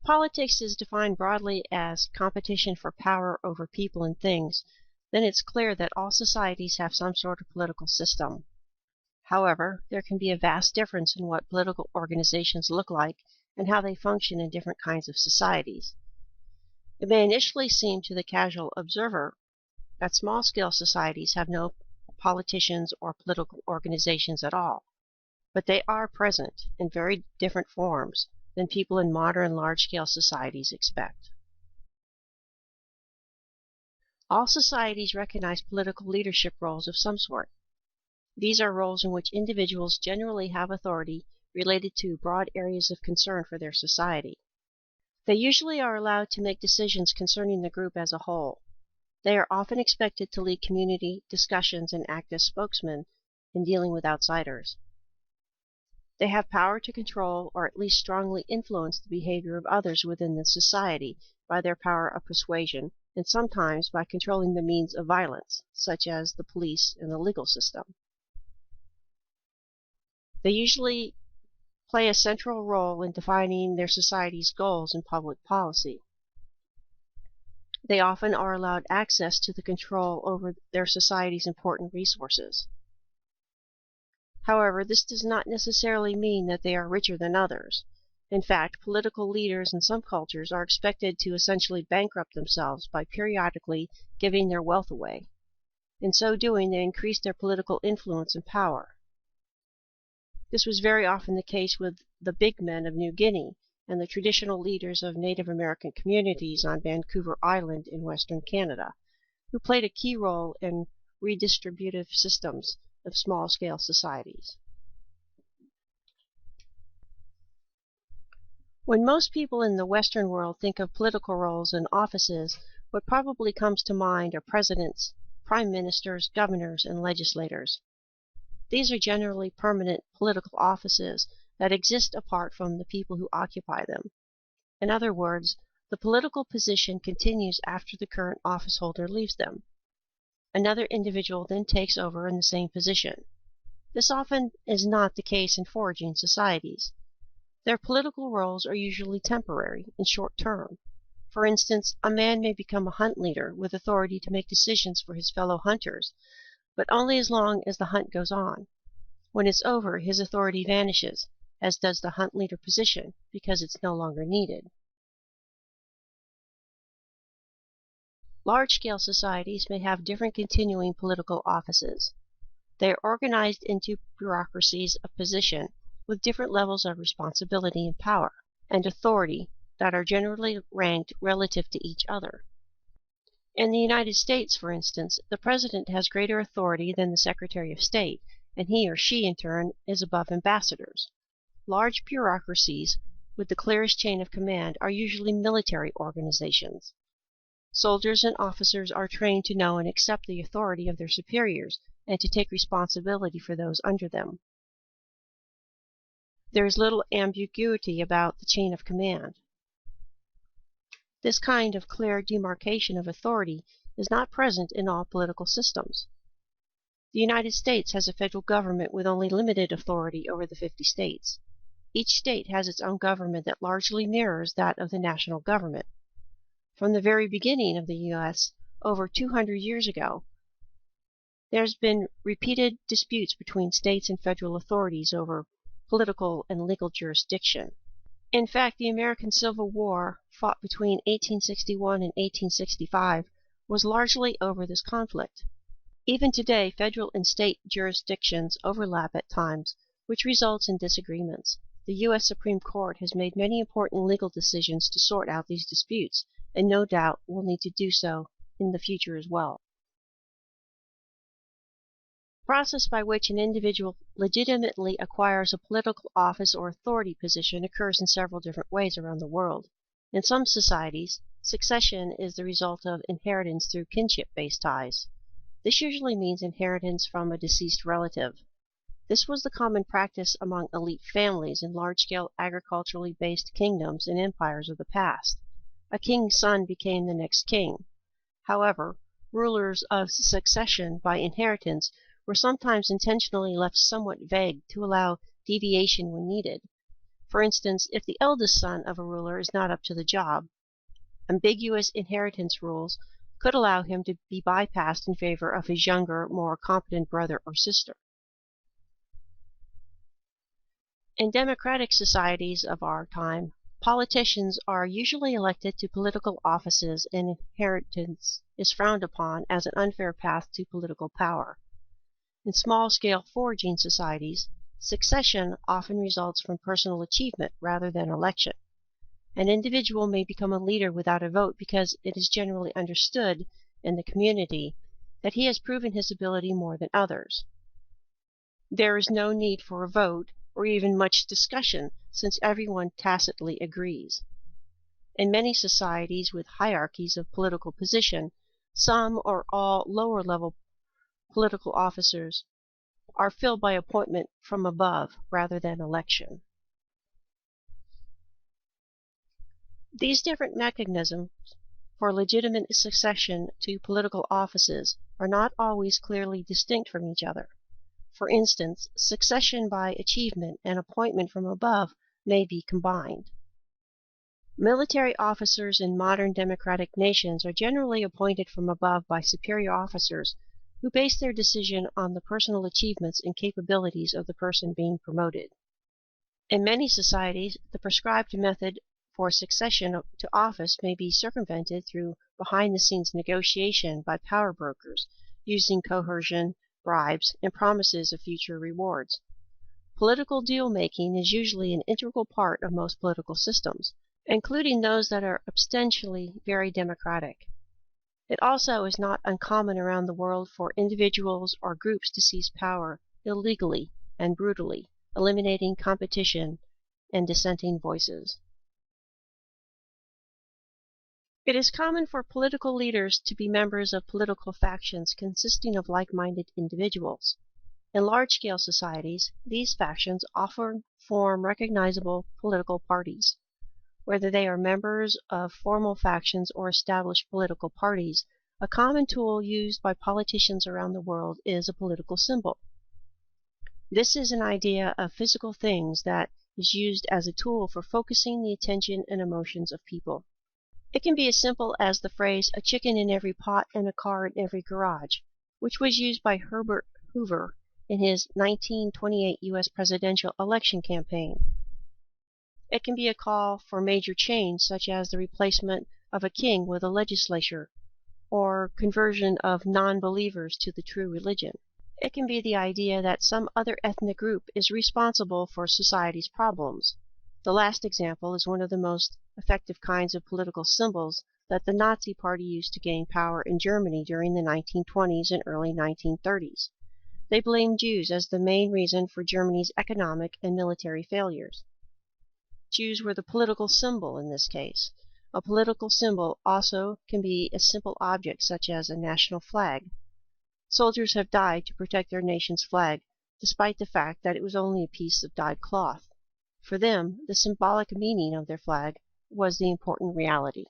politics is defined broadly as competition for power over people and things, then it's clear that all societies have some sort of political system. However, there can be a vast difference in what political organizations look like and how they function in different kinds of societies. It may initially seem to the casual observer that small-scale societies have no politicians or political organizations at all, but they are present in very different forms than people in modern large-scale societies expect. All societies recognize political leadership roles of some sort. These are roles in which individuals generally have authority related to broad areas of concern for their society. They usually are allowed to make decisions concerning the group as a whole. They are often expected to lead community discussions and act as spokesmen in dealing with outsiders. They have power to control or at least strongly influence the behavior of others within the society by their power of persuasion, and sometimes by controlling the means of violence, such as the police and the legal system. They usually play a central role in defining their society's goals and public policy. They often are allowed access to the control over their society's important resources. However, this does not necessarily mean that they are richer than others. In fact, political leaders in some cultures are expected to essentially bankrupt themselves by periodically giving their wealth away. In so doing, they increase their political influence and power. This was very often the case with the big men of New Guinea and the traditional leaders of Native American communities on Vancouver Island in Western Canada, who played a key role in redistributive systems of small-scale societies. When most people in the Western world think of political roles and offices, what probably comes to mind are presidents, prime ministers, governors, and legislators. These are generally permanent political offices that exist apart from the people who occupy them. In other words, the political position continues after the current office holder leaves them. Another individual then takes over in the same position. This often is not the case in foraging societies. Their political roles are usually temporary and short-term. For instance, a man may become a hunt leader with authority to make decisions for his fellow hunters, but only as long as the hunt goes on. When it's over, his authority vanishes, as does the hunt leader position, because it's no longer needed. Large-scale societies may have different continuing political offices. They are organized into bureaucracies of position with different levels of responsibility and power and authority that are generally ranked relative to each other. In the United States, for instance, the President has greater authority than the Secretary of State, and he or she, in turn, is above ambassadors. Large bureaucracies with the clearest chain of command are usually military organizations. Soldiers and officers are trained to know and accept the authority of their superiors and to take responsibility for those under them. There is little ambiguity about the chain of command. This kind of clear demarcation of authority is not present in all political systems. The United States has a federal government with only limited authority over the 50 states. Each state has its own government that largely mirrors that of the national government. From the very beginning of the U.S., over 200 years ago, there's been repeated disputes between states and federal authorities over political and legal jurisdiction. In fact, the American Civil War, fought between 1861 and 1865, was largely over this conflict. Even today, federal and state jurisdictions overlap at times, which results in disagreements. The U.S. Supreme Court has made many important legal decisions to sort out these disputes, and no doubt will need to do so in the future as well. The process by which an individual legitimately acquires a political office or authority position occurs in several different ways around the world. In some societies, succession is the result of inheritance through kinship-based ties. This usually means inheritance from a deceased relative. This was the common practice among elite families in large-scale agriculturally based kingdoms and empires of the past. A king's son became the next king. However, rulers of succession by inheritance were sometimes intentionally left somewhat vague to allow deviation when needed. For instance, if the eldest son of a ruler is not up to the job, ambiguous inheritance rules could allow him to be bypassed in favor of his younger, more competent brother or sister. In democratic societies of our time, politicians are usually elected to political offices, and inheritance is frowned upon as an unfair path to political power. In small-scale foraging societies, succession often results from personal achievement rather than election. An individual may become a leader without a vote because it is generally understood in the community that he has proven his ability more than others. There is no need for a vote or even much discussion, since everyone tacitly agrees. In many societies with hierarchies of political position, some or all lower-level political officers are filled by appointment from above rather than election. These different mechanisms for legitimate succession to political offices are not always clearly distinct from each other. For instance, succession by achievement and appointment from above may be combined. Military officers in modern democratic nations are generally appointed from above by superior officers who base their decision on the personal achievements and capabilities of the person being promoted. In many societies, the prescribed method for succession to office may be circumvented through behind-the-scenes negotiation by power brokers, using coercion, bribes, and promises of future rewards. Political deal-making is usually an integral part of most political systems, including those that are ostensibly very democratic. It also is not uncommon around the world for individuals or groups to seize power illegally and brutally, eliminating competition and dissenting voices. It is common for political leaders to be members of political factions consisting of like-minded individuals. In large-scale societies, these factions often form recognizable political parties. Whether they are members of formal factions or established political parties, a common tool used by politicians around the world is a political symbol. This is an idea of physical things that is used as a tool for focusing the attention and emotions of people. It can be as simple as the phrase, "a chicken in every pot and a car in every garage," which was used by Herbert Hoover in his 1928 U.S. presidential election campaign. It can be a call for major change, such as the replacement of a king with a legislature, or conversion of non-believers to the true religion. It can be the idea that some other ethnic group is responsible for society's problems. The last example is one of the most effective kinds of political symbols that the Nazi Party used to gain power in Germany during the 1920s and early 1930s. They blamed Jews as the main reason for Germany's economic and military failures. Jews were the political symbol in this case. A political symbol also can be a simple object such as a national flag. Soldiers have died to protect their nation's flag, despite the fact that it was only a piece of dyed cloth. For them, the symbolic meaning of their flag was the important reality.